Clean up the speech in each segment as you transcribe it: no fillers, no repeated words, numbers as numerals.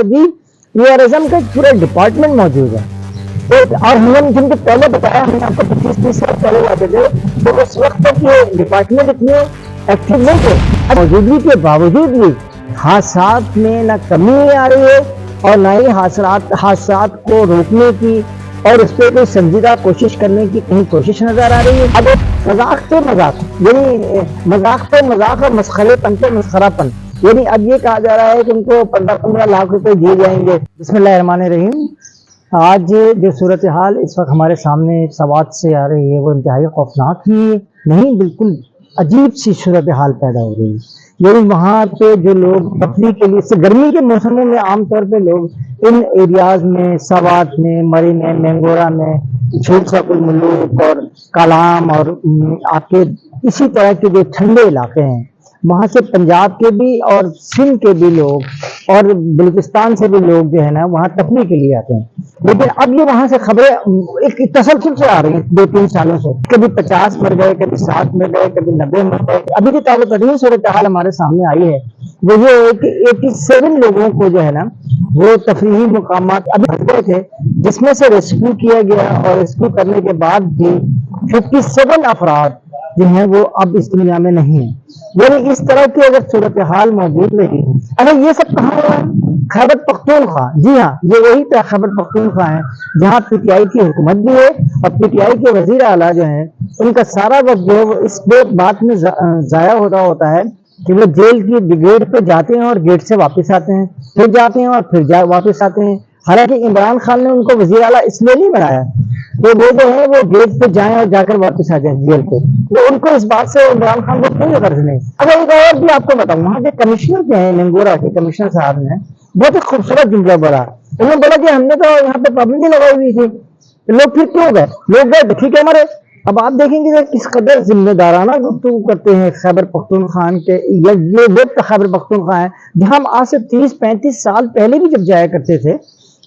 भी टूरिज्म का पूरा डिपार्टमेंट मौजूद है। और हमने जिनको पहले बताया, हमने आपको 25-30 साल पहले आते थे, तो उस वक्त तक ये डिपार्टमेंट इतने एक्टिव नहीं थे। मौजूदगी के बावजूद भी हादसात में न कमी आ रही है और न ही हादसात को रोकने की और उस पर कोई संजीदा कोशिश करने की कहीं कोशिश नजर आ रही है। अब मजाक पे मजाक, यानी मजाक पे मजाक और मस्खरेपन पे मस्खरापन, यानी अब ये कहा जा रहा है कि उनको 15-15 लाख रुपए दिए जाएंगे। बिस्मिल्लाहिर्रहमानिर्रहीम। आज जो सूरत हाल इस वक्त हमारे सामने सवात से आ रही है वो इंतहाई खौफनाक ही नहीं, बिल्कुल अजीब सी सूरत हाल पैदा हो रही है। यही वहाँ पे जो लोग तफरीह के लिए, गर्मी के मौसमों में आमतौर पे लोग इन एरियाज में, सवात में, मरी में, मैंगोरा में, झील सकुल मुलूक और कालाम और आपके इसी तरह के जो ठंडे इलाके हैं, वहाँ से पंजाब के भी और सिंध के भी लोग और बलूचिस्तान से भी लोग जो है ना वहाँ तफरीह के लिए आते हैं। लेकिन अब ये वहाँ से खबरें एक तसलसल से आ रही हैं 2-3 सालों से, कभी 50 मर गए, कभी 60 मर गए, कभी 90 मर गए। अभी की ताज़ा सूरत हाल हमारे सामने आई है वो ये है कि 87 लोगों को जो है ना वो तफरीही मुकामात अभी फंस गए थे, जिसमें से रेस्क्यू किया गया और रेस्क्यू करने के बाद भी 57 अफराद जो हैं वो अब इस दुनिया में नहीं है। यानी इस तरह की अगर सूरत हाल मौजूद रही, अगर ये सब कहाँ हुआ? खैबर पख्तूनख्वा, जी हाँ, ये वही खैबर पख्तूनख्वा है जहाँ पीटीआई की हुकूमत भी है और पीटीआई के वजीर आला जो है उनका सारा वक्त जो है वो इस बात में जाया होता है कि वो जेल की गेट पे जाते हैं और गेट से वापस आते हैं, फिर जाते हैं और फिर वापस आते हैं। हालांकि इमरान खान ने उनको वजीर आला इसलिए नहीं बनाया तो वो जो है वो गेट पे जाएं और जाकर वापस आ जाए जेल पे, तो उनको इस बात से इमरान खान को कोई गर्ज नहीं। अगर एक और भी आपको बताऊं, वहाँ के कमिश्नर जो है, मैंगोरा के कमिश्नर साहब ने बहुत ही खूबसूरत जुमला बोला। उन्होंने बोला कि हमने तो यहाँ पे पाबंदी लगाई हुई थी, लोग फिर क्यों गए? लोग गए ठीक है हमारे। अब आप देखेंगे कि किस कदर जिम्मेदाराना गुफ्तगू करते हैं खैबर पख्तूनख्वा के, ये लोग खैबर पख्तूनख्वा है जहाँ हम आज से 30-35 साल पहले भी जब जाया करते थे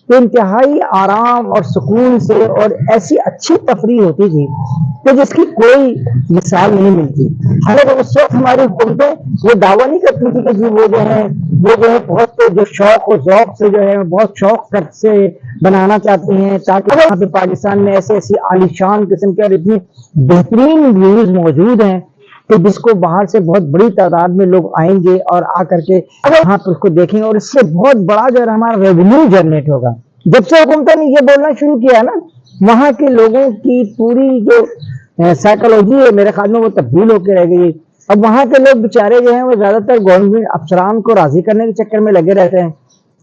तो इंतहाई आराम और सुकून से और ऐसी अच्छी तफरीह होती थी तो जिसकी कोई मिसाल नहीं मिलती। हालांकि उस वक्त हमारी हुकूमतें ये दावा नहीं करती थी कि जी वो जो है बहुत जो शौक और ज़ौक़ से जो है बहुत शौक से बनाना चाहती हैं ताकि यहाँ पे पाकिस्तान में ऐसी आलीशान किस्म के और इतनी बेहतरीन व्यूज मौजूद हैं कि जिसको बाहर से बहुत बड़ी तादाद में लोग आएंगे और आकर के अगर यहाँ पर उसको देखेंगे और इससे बहुत बड़ा जो है हमारा रेवेन्यू जनरेट होगा। जब से हुकूमत ने ये बोलना शुरू किया ना, वहाँ के लोगों की पूरी जो साइकोलॉजी है मेरे ख्याल में वो तब्दील होकर रह गई। अब वहाँ के लोग बेचारे जो हैं वो ज्यादातर गवर्नमेंट अफसरान को राजी करने के चक्कर में लगे रहते हैं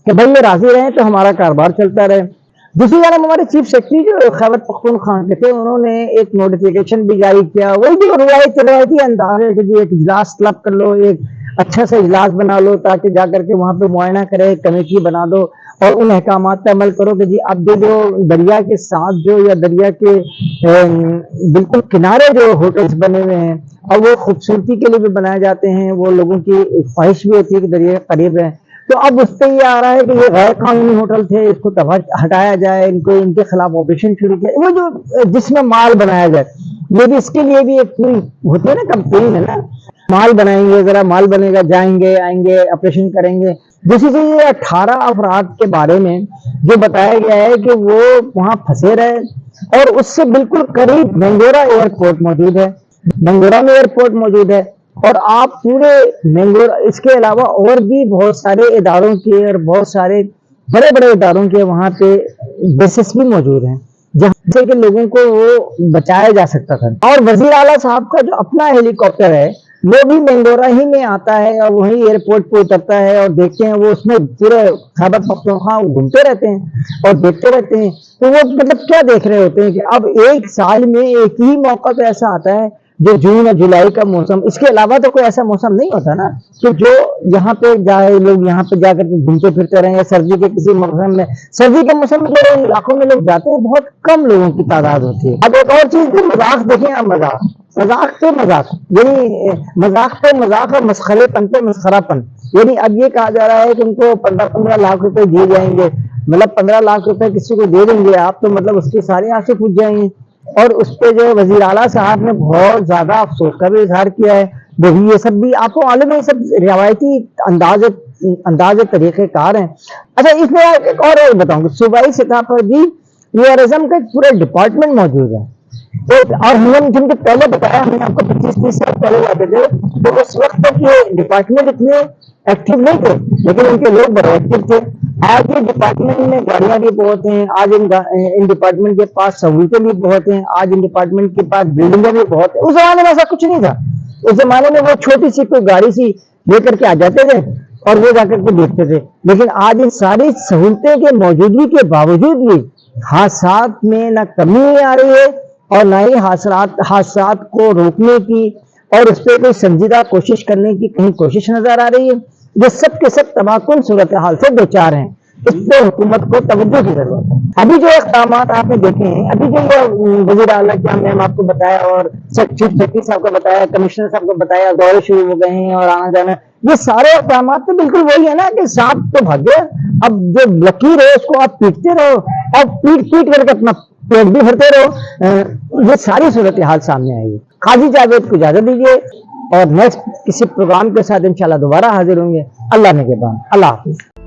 कि भाई ये राजी रहे तो हमारा कारोबार चलता रहे। दूसरी जानब हमारे चीफ सेक्रेटरी जो खैबर पख्तूनख्वा के थे उन्होंने एक नोटिफिकेशन भी जारी किया, वही जो रिवायती अंदाज है कि जी एक इजलास तलब कर लो, एक अच्छा से इजलास बना लो ताकि जाकर के वहाँ पे मुआयना करे, कमेटी बना दो और उन अहकामात पर अमल करो कि जी अब जो दरिया के साथ जो या दरिया के बिल्कुल किनारे जो होटल्स बने हुए हैं और वो खूबसूरती के लिए भी बनाए जाते हैं, वो लोगों की ख्वाहिश भी होती है कि दरिया के करीब है, तो अब उस पर ये आ रहा है कि ये गैर कानूनी होटल थे, इसको हटाया जाए, इनके खिलाफ ऑपरेशन शुरू किया, वो जो जिसमें माल बनाया जाए। ये भी इसके लिए भी एक पूरी होती है ना कंपेन है ना, माल बनाएंगे, जरा माल बनेगा, जाएंगे आएंगे ऑपरेशन करेंगे। दूसरी चीज ये 18 अफराद के बारे में जो बताया गया है कि वो वहां फंसे रहे और उससे बिल्कुल करीब मैंगोरा एयरपोर्ट मौजूद है, मैंगोरा में एयरपोर्ट मौजूद है और आप पूरे मैंगोरा, इसके अलावा और भी बहुत सारे इदारों के और बहुत सारे बड़े बड़े इदारों के वहाँ पे बेसिस भी मौजूद हैं जहाँ से कि लोगों को वो बचाया जा सकता था। और वजीर आला साहब का जो अपना हेलीकॉप्टर है वो भी मैंगोरा ही में आता है और वहीं एयरपोर्ट पे उतरता है और देखते हैं वो उसमें पूरे खैबर पख्तूनख्वा घूमते रहते हैं और देखते रहते हैं। तो वो मतलब क्या देख रहे होते हैं कि अब एक साल में एक ही मौका तो ऐसा आता है जो जून और जुलाई का मौसम, इसके अलावा तो कोई ऐसा मौसम नहीं होता ना कि जो यहाँ पे जाए लोग यहाँ पे जाकर के घूमते फिरते रहेंगे। सर्दी के किसी मौसम में, सर्दी के मौसम में जो इलाकों में लोग जाते हैं बहुत कम लोगों की तादाद होती है। अब एक और चीज मजाक देखें, आप मजाक पे मजाक, यानी मजाक पे मजाक और मस्खरेपन पे मस्खरापन, यानी अब ये कहा जा रहा है कि उनको 15-15 लाख रुपए दिए जाएंगे, मतलब 15 लाख रुपए किसी को दे देंगे आप तो मतलब उसकी सारी आंखें फूट जाएंगी। और उस पे जो वजीर आला साहब ने बहुत ज्यादा अफसोस का भी इजहार किया है। देखिए ये सब भी आपको मालूम है, सब रिवायती अंदाज انداز طریقہ کار ہیں. اچھا اس میں ایک اور بتاؤں گا, صوبائی سطح پر بھی ٹورزم کا ایک پورا ڈپارٹمنٹ موجود ہے. اور ہم نے جن کو پہلے بتایا, ہم نے آپ کو 25-30 سال پہلے آتے تھے, تو اس وقت تک یہ ڈپارٹمنٹ اتنے ایکٹیو نہیں تھے, لیکن ان کے لوگ بڑے ایکٹیو تھے. آج یہ ڈپارٹمنٹ میں گاڑیاں بھی بہت ہیں, آج ان ڈپارٹمنٹ کے پاس سہولتیں بھی بہت ہیں, آج ان ڈپارٹمنٹ کے پاس بلڈنگیں بھی بہت ہیں. اس زمانے میں ایسا کچھ نہیں تھا. اس زمانے میں وہ چھوٹی سی کوئی گاڑی سی لے کر کے آ جاتے تھے اور وہ جا کر کے دیکھتے تھے. لیکن آج ان ساری سہولتیں کے موجودگی کے باوجود بھی حادثات میں نہ کمی آ رہی ہے اور نہ ہی حادثات کو روکنے کی اور اس پہ کوئی سنجیدہ کوشش کرنے کی کہیں کوشش نظر آ رہی ہے. یہ سب کے سب تباکن صورتحال سے دو چار ہیں. اس پہ حکومت کو توجہ کی ضرورت ہے. ابھی جو اقدامات آپ نے دیکھے ہیں, ابھی جو یہ وزیر اعلیٰ کیا میں ہم آپ کو بتایا اور چیف سیکرٹری صاحب کو بتایا, کمشنر صاحب کو بتایا, دورے شروع ہو گئے ہیں اور آنا جانا, یہ سارے اقدامات تو بالکل وہی ہے نا کہ سانپ تو بھاگ گئے, اب جو لکیر ہے اس کو آپ پیٹتے رہو اور پیٹ کر کے اپنا پیٹ بھی بھرتے رہو. یہ ساری صورتحال سامنے آئی ہے. قاضی جاوید کو اجازت دیجیے اور نیکسٹ کسی پروگرام کے ساتھ انشاءاللہ دوبارہ حاضر ہوں گے. اللہ نے کے بعد اللہ حافظ.